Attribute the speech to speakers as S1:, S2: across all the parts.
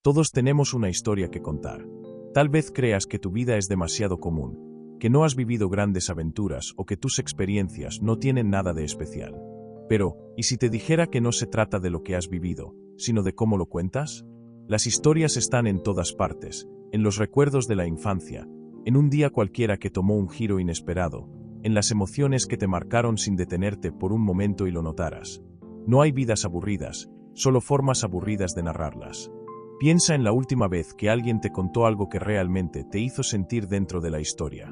S1: Todos tenemos una historia que contar. Tal vez creas que tu vida es demasiado común, que no has vivido grandes aventuras o que tus experiencias no tienen nada de especial. Pero, ¿y si te dijera que no se trata de lo que has vivido, sino de cómo lo cuentas? Las historias están en todas partes, en los recuerdos de la infancia, en un día cualquiera que tomó un giro inesperado, en las emociones que te marcaron sin detenerte por un momento y lo notaras. No hay vidas aburridas, solo formas aburridas de narrarlas. Piensa en la última vez que alguien te contó algo que realmente te hizo sentir dentro de la historia.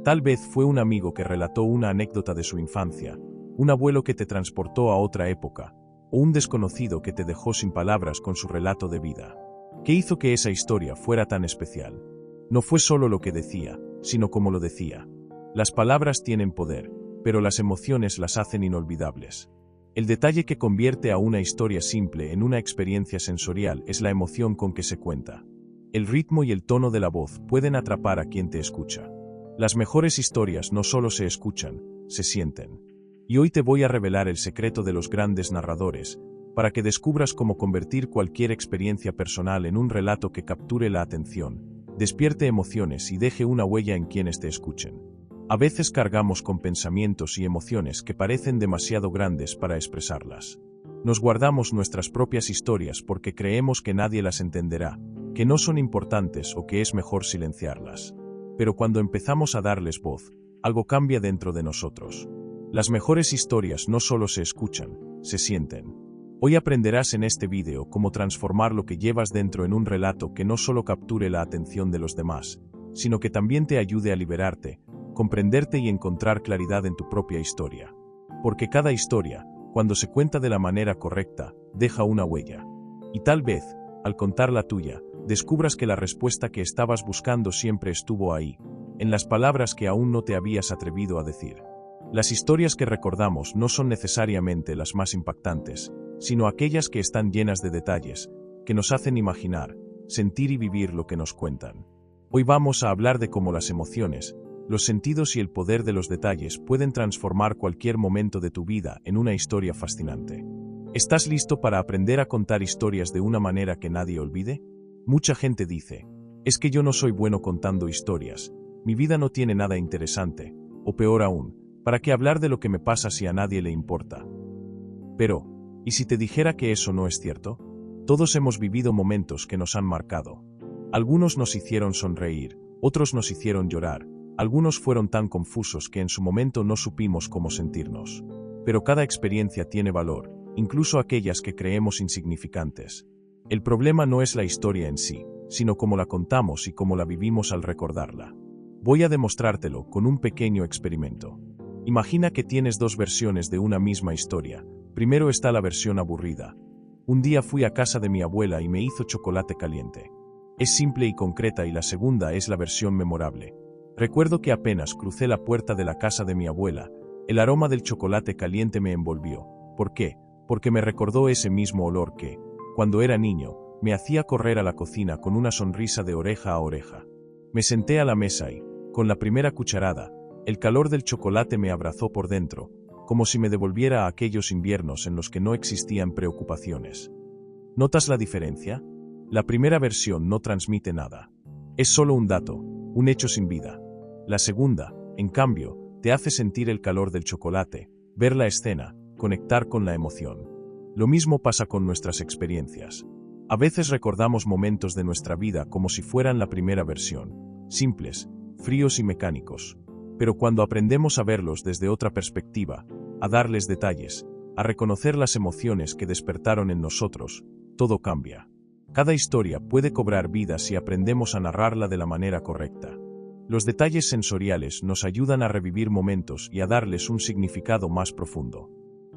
S1: Tal vez fue un amigo que relató una anécdota de su infancia, un abuelo que te transportó a otra época, o un desconocido que te dejó sin palabras con su relato de vida. ¿Qué hizo que esa historia fuera tan especial? No fue solo lo que decía, sino cómo lo decía. Las palabras tienen poder, pero las emociones las hacen inolvidables. El detalle que convierte a una historia simple en una experiencia sensorial es la emoción con que se cuenta. El ritmo y el tono de la voz pueden atrapar a quien te escucha. Las mejores historias no solo se escuchan, se sienten. Y hoy te voy a revelar el secreto de los grandes narradores, para que descubras cómo convertir cualquier experiencia personal en un relato que capture la atención, despierte emociones y deje una huella en quienes te escuchen. A veces cargamos con pensamientos y emociones que parecen demasiado grandes para expresarlas. Nos guardamos nuestras propias historias porque creemos que nadie las entenderá, que no son importantes o que es mejor silenciarlas. Pero cuando empezamos a darles voz, algo cambia dentro de nosotros. Las mejores historias no solo se escuchan, se sienten. Hoy aprenderás en este vídeo cómo transformar lo que llevas dentro en un relato que no solo capture la atención de los demás, sino que también te ayude a liberarte, comprenderte y encontrar claridad en tu propia historia. Porque cada historia, cuando se cuenta de la manera correcta, deja una huella. Y tal vez, al contar la tuya, descubras que la respuesta que estabas buscando siempre estuvo ahí, en las palabras que aún no te habías atrevido a decir. Las historias que recordamos no son necesariamente las más impactantes, sino aquellas que están llenas de detalles, que nos hacen imaginar, sentir y vivir lo que nos cuentan. Hoy vamos a hablar de cómo las emociones, los sentidos y el poder de los detalles pueden transformar cualquier momento de tu vida en una historia fascinante. ¿Estás listo para aprender a contar historias de una manera que nadie olvide? Mucha gente dice, es que yo no soy bueno contando historias, mi vida no tiene nada interesante, o peor aún, ¿para qué hablar de lo que me pasa si a nadie le importa? Pero, ¿y si te dijera que eso no es cierto? Todos hemos vivido momentos que nos han marcado. Algunos nos hicieron sonreír, otros nos hicieron llorar. Algunos fueron tan confusos que en su momento no supimos cómo sentirnos. Pero cada experiencia tiene valor, incluso aquellas que creemos insignificantes. El problema no es la historia en sí, sino cómo la contamos y cómo la vivimos al recordarla. Voy a demostrártelo con un pequeño experimento. Imagina que tienes dos versiones de una misma historia. Primero está la versión aburrida. Un día fui a casa de mi abuela y me hizo chocolate caliente. Es simple y concreta y la segunda es la versión memorable. Recuerdo que apenas crucé la puerta de la casa de mi abuela, el aroma del chocolate caliente me envolvió. ¿Por qué? Porque me recordó ese mismo olor que, cuando era niño, me hacía correr a la cocina con una sonrisa de oreja a oreja. Me senté a la mesa y, con la primera cucharada, el calor del chocolate me abrazó por dentro, como si me devolviera a aquellos inviernos en los que no existían preocupaciones. ¿Notas la diferencia? La primera versión no transmite nada. Es solo un dato, un hecho sin vida. La segunda, en cambio, te hace sentir el calor del chocolate, ver la escena, conectar con la emoción. Lo mismo pasa con nuestras experiencias. A veces recordamos momentos de nuestra vida como si fueran la primera versión, simples, fríos y mecánicos. Pero cuando aprendemos a verlos desde otra perspectiva, a darles detalles, a reconocer las emociones que despertaron en nosotros, todo cambia. Cada historia puede cobrar vida si aprendemos a narrarla de la manera correcta. Los detalles sensoriales nos ayudan a revivir momentos y a darles un significado más profundo.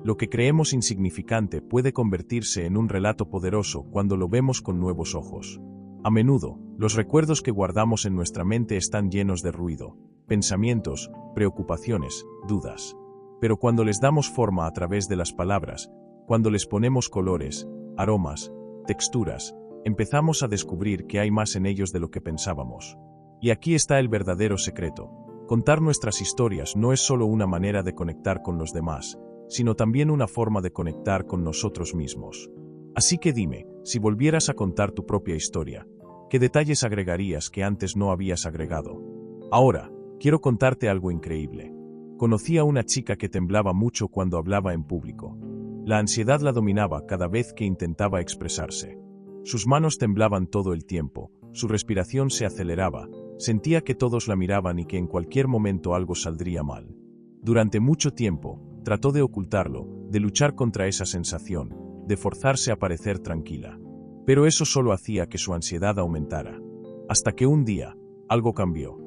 S1: Lo que creemos insignificante puede convertirse en un relato poderoso cuando lo vemos con nuevos ojos. A menudo, los recuerdos que guardamos en nuestra mente están llenos de ruido, pensamientos, preocupaciones, dudas. Pero cuando les damos forma a través de las palabras, cuando les ponemos colores, aromas, texturas, empezamos a descubrir que hay más en ellos de lo que pensábamos. Y aquí está el verdadero secreto. Contar nuestras historias no es solo una manera de conectar con los demás, sino también una forma de conectar con nosotros mismos. Así que dime, si volvieras a contar tu propia historia, ¿qué detalles agregarías que antes no habías agregado? Ahora, quiero contarte algo increíble. Conocí a una chica que temblaba mucho cuando hablaba en público. La ansiedad la dominaba cada vez que intentaba expresarse. Sus manos temblaban todo el tiempo, su respiración se aceleraba, sentía que todos la miraban y que en cualquier momento algo saldría mal. Durante mucho tiempo, trató de ocultarlo, de luchar contra esa sensación, de forzarse a parecer tranquila. Pero eso solo hacía que su ansiedad aumentara. Hasta que un día, algo cambió.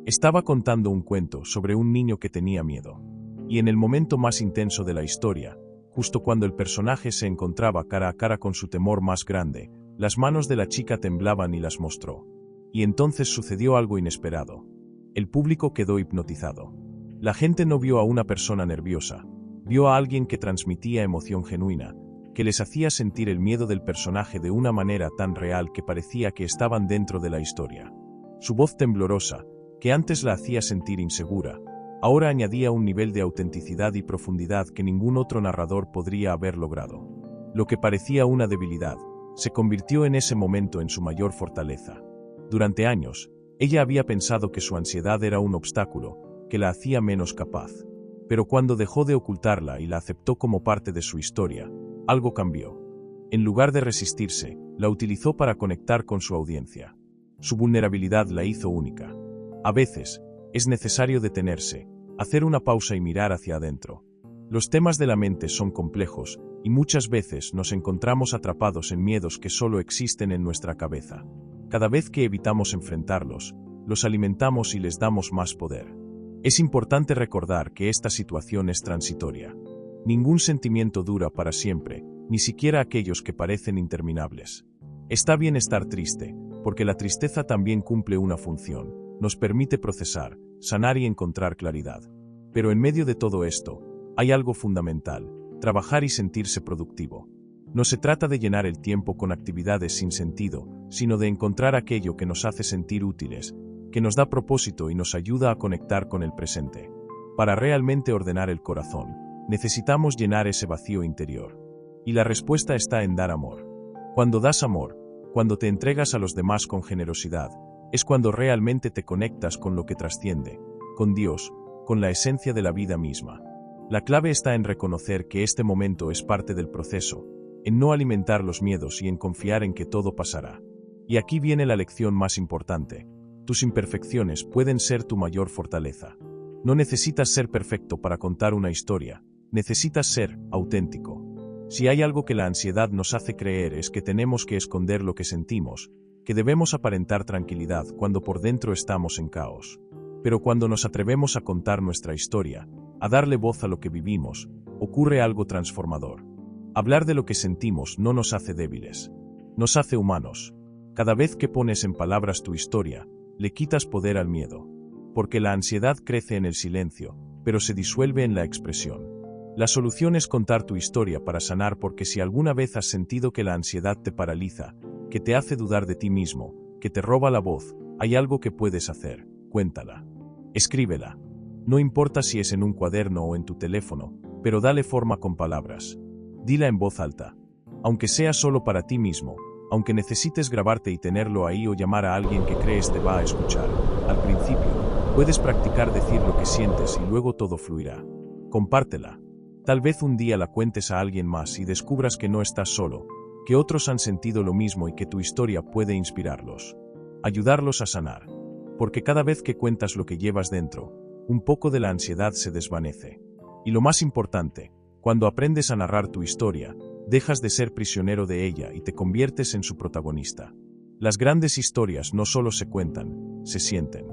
S1: Estaba contando un cuento sobre un niño que tenía miedo. Y en el momento más intenso de la historia, justo cuando el personaje se encontraba cara a cara con su temor más grande, las manos de la chica temblaban y las mostró. Y entonces sucedió algo inesperado. El público quedó hipnotizado. La gente no vio a una persona nerviosa, vio a alguien que transmitía emoción genuina, que les hacía sentir el miedo del personaje de una manera tan real que parecía que estaban dentro de la historia. Su voz temblorosa, que antes la hacía sentir insegura, ahora añadía un nivel de autenticidad y profundidad que ningún otro narrador podría haber logrado. Lo que parecía una debilidad, se convirtió en ese momento en su mayor fortaleza. Durante años, ella había pensado que su ansiedad era un obstáculo, que la hacía menos capaz. Pero cuando dejó de ocultarla y la aceptó como parte de su historia, algo cambió. En lugar de resistirse, la utilizó para conectar con su audiencia. Su vulnerabilidad la hizo única. A veces, es necesario detenerse, hacer una pausa y mirar hacia adentro. Los temas de la mente son complejos, y muchas veces nos encontramos atrapados en miedos que solo existen en nuestra cabeza. Cada vez que evitamos enfrentarlos, los alimentamos y les damos más poder. Es importante recordar que esta situación es transitoria. Ningún sentimiento dura para siempre, ni siquiera aquellos que parecen interminables. Está bien estar triste, porque la tristeza también cumple una función, nos permite procesar, sanar y encontrar claridad. Pero en medio de todo esto, hay algo fundamental: trabajar y sentirse productivo. No se trata de llenar el tiempo con actividades sin sentido, sino de encontrar aquello que nos hace sentir útiles, que nos da propósito y nos ayuda a conectar con el presente. Para realmente ordenar el corazón, necesitamos llenar ese vacío interior. Y la respuesta está en dar amor. Cuando das amor, cuando te entregas a los demás con generosidad, es cuando realmente te conectas con lo que trasciende, con Dios, con la esencia de la vida misma. La clave está en reconocer que este momento es parte del proceso, en no alimentar los miedos y en confiar en que todo pasará. Y aquí viene la lección más importante: tus imperfecciones pueden ser tu mayor fortaleza. No necesitas ser perfecto para contar una historia, necesitas ser auténtico. Si hay algo que la ansiedad nos hace creer es que tenemos que esconder lo que sentimos, que debemos aparentar tranquilidad cuando por dentro estamos en caos. Pero cuando nos atrevemos a contar nuestra historia, a darle voz a lo que vivimos, ocurre algo transformador. Hablar de lo que sentimos no nos hace débiles, nos hace humanos. Cada vez que pones en palabras tu historia, le quitas poder al miedo. Porque la ansiedad crece en el silencio, pero se disuelve en la expresión. La solución es contar tu historia para sanar, porque si alguna vez has sentido que la ansiedad te paraliza, que te hace dudar de ti mismo, que te roba la voz, hay algo que puedes hacer: cuéntala. Escríbela. No importa si es en un cuaderno o en tu teléfono, pero dale forma con palabras. Dila en voz alta. Aunque sea solo para ti mismo, aunque necesites grabarte y tenerlo ahí o llamar a alguien que crees te va a escuchar. Al principio, puedes practicar decir lo que sientes y luego todo fluirá. Compártela. Tal vez un día la cuentes a alguien más y descubras que no estás solo, que otros han sentido lo mismo y que tu historia puede inspirarlos. Ayudarlos a sanar. Porque cada vez que cuentas lo que llevas dentro, un poco de la ansiedad se desvanece. Y lo más importante, cuando aprendes a narrar tu historia, dejas de ser prisionero de ella y te conviertes en su protagonista. Las grandes historias no solo se cuentan, se sienten.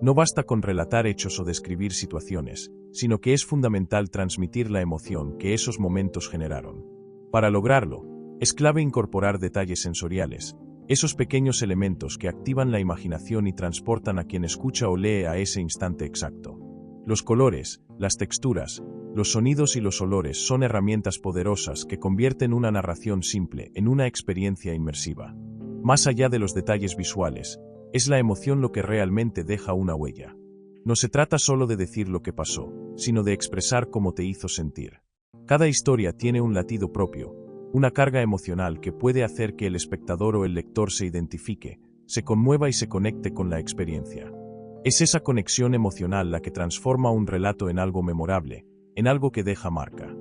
S1: No basta con relatar hechos o describir situaciones, sino que es fundamental transmitir la emoción que esos momentos generaron. Para lograrlo, es clave incorporar detalles sensoriales, esos pequeños elementos que activan la imaginación y transportan a quien escucha o lee a ese instante exacto. Los colores, las texturas, los sonidos y los olores son herramientas poderosas que convierten una narración simple en una experiencia inmersiva. Más allá de los detalles visuales, es la emoción lo que realmente deja una huella. No se trata solo de decir lo que pasó, sino de expresar cómo te hizo sentir. Cada historia tiene un latido propio, una carga emocional que puede hacer que el espectador o el lector se identifique, se conmueva y se conecte con la experiencia. Es esa conexión emocional la que transforma un relato en algo memorable, en algo que deja marca.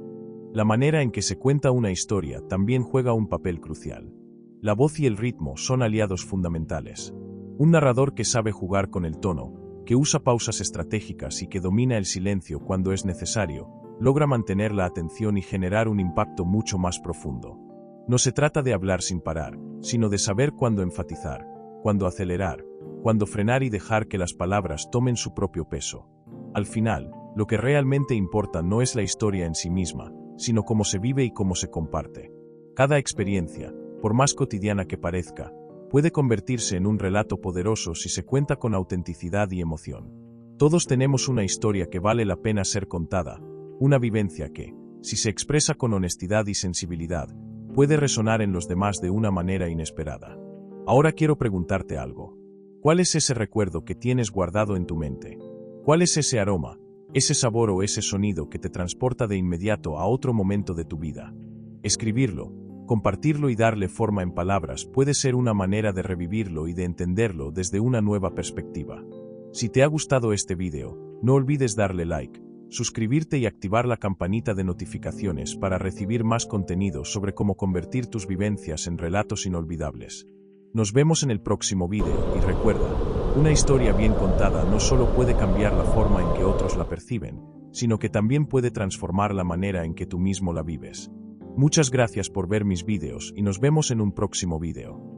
S1: La manera en que se cuenta una historia también juega un papel crucial. La voz y el ritmo son aliados fundamentales. Un narrador que sabe jugar con el tono, que usa pausas estratégicas y que domina el silencio cuando es necesario, logra mantener la atención y generar un impacto mucho más profundo. No se trata de hablar sin parar, sino de saber cuándo enfatizar, cuándo acelerar, cuándo frenar y dejar que las palabras tomen su propio peso. Al final, lo que realmente importa no es la historia en sí misma, sino cómo se vive y cómo se comparte. Cada experiencia, por más cotidiana que parezca, puede convertirse en un relato poderoso si se cuenta con autenticidad y emoción. Todos tenemos una historia que vale la pena ser contada, una vivencia que, si se expresa con honestidad y sensibilidad, puede resonar en los demás de una manera inesperada. Ahora quiero preguntarte algo. ¿Cuál es ese recuerdo que tienes guardado en tu mente? ¿Cuál es ese aroma, ese sabor o ese sonido que te transporta de inmediato a otro momento de tu vida? Escribirlo, compartirlo y darle forma en palabras puede ser una manera de revivirlo y de entenderlo desde una nueva perspectiva. Si te ha gustado este video, no olvides darle like, suscribirte y activar la campanita de notificaciones para recibir más contenido sobre cómo convertir tus vivencias en relatos inolvidables. Nos vemos en el próximo video y recuerda, una historia bien contada no solo puede cambiar la forma en que otros la perciben, sino que también puede transformar la manera en que tú mismo la vives. Muchas gracias por ver mis videos y nos vemos en un próximo video.